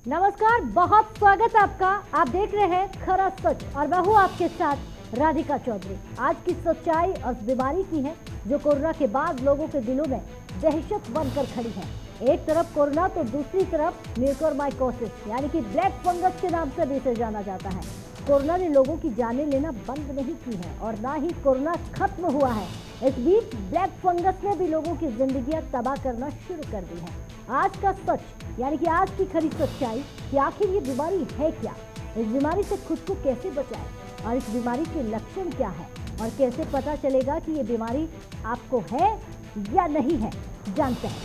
नमस्कार, बहुत स्वागत है आपका। आप देख रहे हैं खरा सच और मैं हूँ आपके साथ राधिका चौधरी। आज की सच्चाई उस बीमारी की है जो कोरोना के बाद लोगों के दिलों में दहशत बनकर खड़ी है। एक तरफ कोरोना तो दूसरी तरफ म्यूकोरमाइकोसिस यानी कि ब्लैक फंगस के नाम से भी इसे जाना जाता है। कोरोना ने लोगों की जानें लेना बंद नहीं की है और ना ही कोरोना खत्म हुआ है। इस बीच ब्लैक फंगस ने भी लोगों की जिंदगियां तबाह करना शुरू कर दी है। आज का सच यानी कि आज की खरी सच्चाई कि आखिर ये बीमारी है क्या, इस बीमारी से खुद को कैसे बचाएं और इस बीमारी के लक्षण क्या है और कैसे पता चलेगा कि ये बीमारी आपको है या नहीं है, जानते हैं।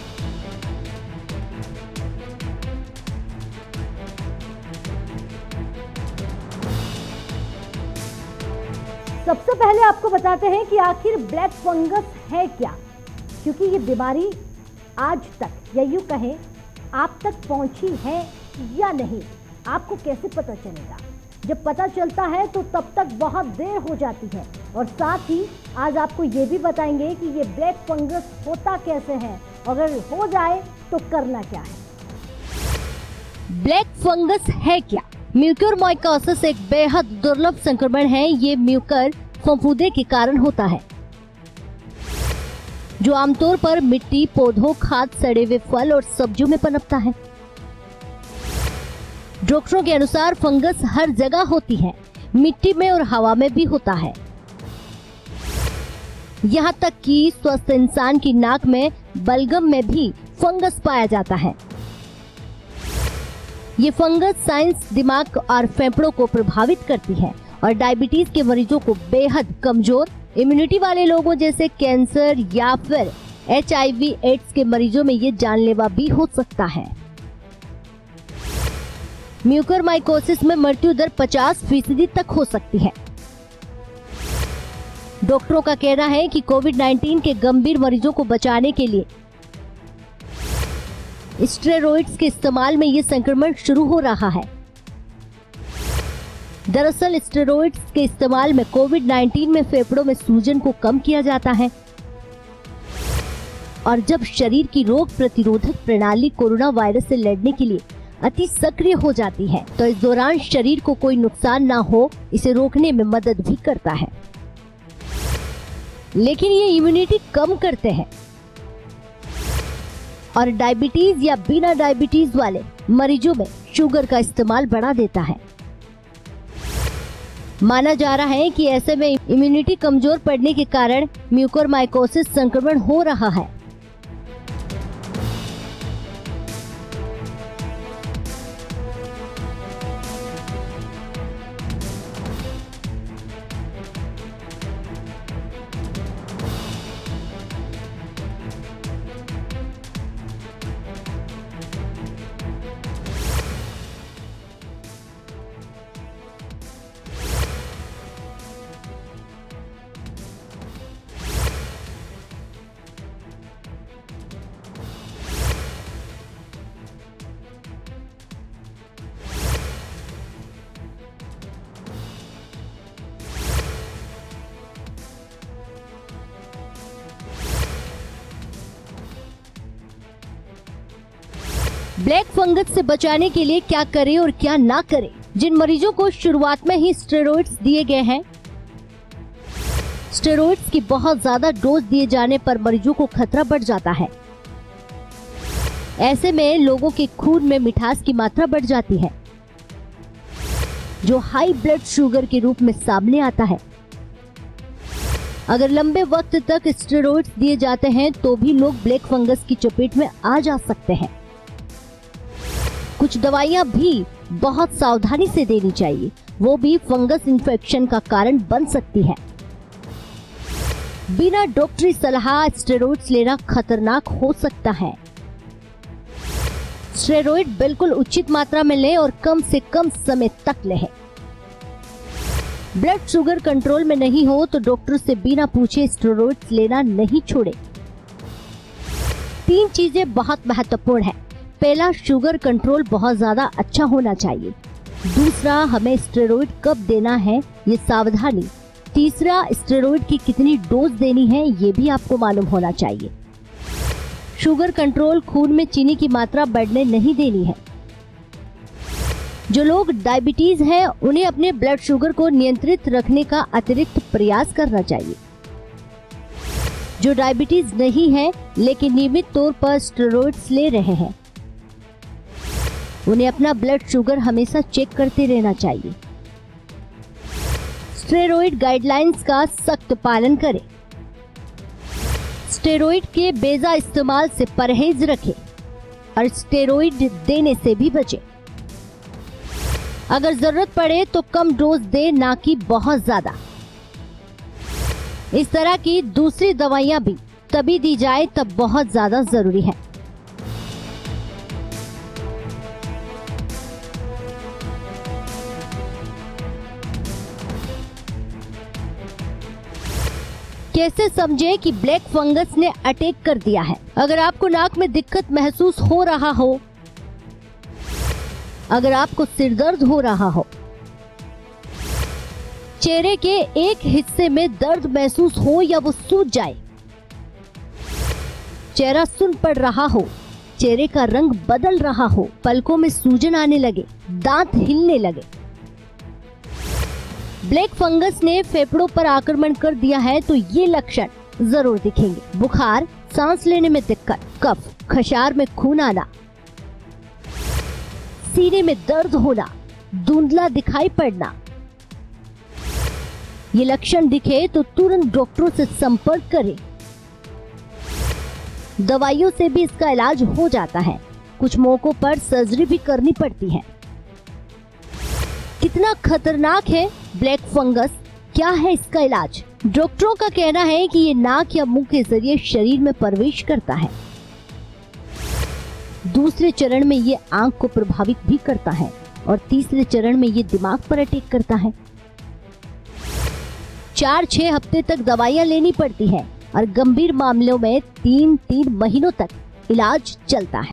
सबसे पहले आपको बताते हैं कि आखिर ब्लैक फंगस है क्या, क्योंकि ये बीमारी आज तक या यूं कहें आप तक पहुंची है या नहीं, आपको कैसे पता चलेगा। जब पता चलता है तो तब तक बहुत देर हो जाती है। और साथ ही आज आपको ये भी बताएंगे कि ये ब्लैक फंगस होता कैसे है, अगर हो जाए तो करना क्या है। ब्लैक फंगस है क्या? म्यूकोरमाइकोसिस एक बेहद दुर्लभ संक्रमण है। ये म्यूकर फफूंदी के कारण होता है जो आमतौर पर मिट्टी, पौधों, खाद, सड़े हुए फल और सब्जियों में पनपता है। डॉक्टरों के अनुसार फंगस हर जगह होती है, मिट्टी में और हवा में भी होता है। यहाँ तक कि स्वस्थ इंसान की नाक में बलगम में भी फंगस पाया जाता है। ये फंगस साइंस, दिमाग और फेफड़ों को प्रभावित करती है और डायबिटीज के मरीजों को बेहद कमजोर, इम्यूनिटी वाले लोगों जैसे कैंसर या फिर HIV एड्स के मरीजों में ये जानलेवा भी हो सकता है। म्यूकोरमाइकोसिस में मृत्यु दर 50% तक हो सकती है। डॉक्टरों का कहना है कि कोविड-19 के गंभीर मरीजों को बचाने के लिए स्टेरॉइड्स के इस्तेमाल में ये संक्रमण शुरू हो रहा है। दरअसल स्टेरॉइड्स के इस्तेमाल में कोविड-19 में फेफड़ों में सूजन को कम किया जाता है और जब शरीर की रोग प्रतिरोधक प्रणाली कोरोना वायरस से लड़ने के लिए अति सक्रिय हो जाती है तो इस दौरान शरीर को कोई नुकसान ना हो, इसे रोकने में मदद भी करता है। लेकिन ये इम्यूनिटी कम करते हैं और डायबिटीज या बिना डायबिटीज वाले मरीजों में शुगर का इस्तेमाल बढ़ा देता है। माना जा रहा है कि ऐसे में इम्यूनिटी कमजोर पड़ने के कारण म्यूकोरमाइकोसिस संक्रमण हो रहा है। ब्लैक फंगस से बचाने के लिए क्या करें और क्या ना करें। जिन मरीजों को शुरुआत में ही स्टेरॉइड्स दिए गए हैं, स्टेरॉइड्स की बहुत ज्यादा डोज दिए जाने पर मरीजों को खतरा बढ़ जाता है। ऐसे में लोगों के खून में मिठास की मात्रा बढ़ जाती है जो हाई ब्लड शुगर के रूप में सामने आता है। अगर लंबे वक्त तक स्टेरॉइड्स दिए जाते हैं तो भी लोग ब्लैक फंगस की चपेट में आ जा सकते हैं। कुछ दवाइयां भी बहुत सावधानी से देनी चाहिए, वो भी फंगस इन्फेक्शन का कारण बन सकती है। बिना डॉक्टरी सलाह स्टेरॉइड्स लेना खतरनाक हो सकता है। स्टेरॉइड बिल्कुल उचित मात्रा में लें और कम से कम समय तक लें। ब्लड शुगर कंट्रोल में नहीं हो तो डॉक्टर से बिना पूछे स्टेरॉइड्स लेना नहीं छोड़े। 3 चीजें बहुत महत्वपूर्ण है। पहला, शुगर कंट्रोल बहुत ज्यादा अच्छा होना चाहिए। दूसरा, हमें स्टेरॉइड कब देना है ये सावधानी। तीसरा, स्टेरॉइड की कितनी डोज देनी है ये भी आपको मालूम होना चाहिए। शुगर कंट्रोल, खून में चीनी की मात्रा बढ़ने नहीं देनी है। जो लोग डायबिटीज हैं, उन्हें अपने ब्लड शुगर को नियंत्रित रखने का अतिरिक्त प्रयास करना चाहिए। जो डायबिटीज नहीं है लेकिन नियमित तौर पर स्टेरॉइड्स ले रहे हैं, उन्हें अपना ब्लड शुगर हमेशा चेक करते रहना चाहिए। स्टेरॉइड गाइडलाइंस का सख्त पालन करें। स्टेरॉइड के बेजा इस्तेमाल से परहेज रखें और स्टेरॉइड देने से भी बचें। अगर जरूरत पड़े तो कम डोज दे, ना कि बहुत ज्यादा। इस तरह की दूसरी दवाइयां भी तभी दी जाए तब बहुत ज्यादा जरूरी है। कैसे समझें कि ब्लैक फंगस ने अटैक कर दिया है? अगर आपको नाक में दिक्कत महसूस हो रहा हो, अगर आपको सिर दर्द हो रहा हो, चेहरे के एक हिस्से में दर्द महसूस हो या वो सूज जाए, चेहरा सुन्न पड़ रहा हो, चेहरे का रंग बदल रहा हो, पलकों में सूजन आने लगे, दांत हिलने लगे, ब्लैक फंगस ने फेफड़ों पर आक्रमण कर दिया है तो ये लक्षण जरूर दिखेंगे। बुखार, सांस लेने में दिक्कत, कफ, खशार में खून आना, सीने में दर्द होना, धुंधला दिखाई पड़ना। ये लक्षण दिखे तो तुरंत डॉक्टरों से संपर्क करें। दवाइयों से भी इसका इलाज हो जाता है, कुछ मौकों पर सर्जरी भी करनी पड़ती है। कितना खतरनाक है ब्लैक फंगस? क्या है इसका इलाज? डॉक्टरों का कहना है कि ये नाक या मुंह के जरिए शरीर में प्रवेश करता है। दूसरे चरण में ये आंख को प्रभावित भी करता है और तीसरे चरण में ये दिमाग पर अटैक करता है। 4-6 हफ्ते तक दवाइयां लेनी पड़ती है और गंभीर मामलों में 3-3 महीनों तक इलाज चलता है।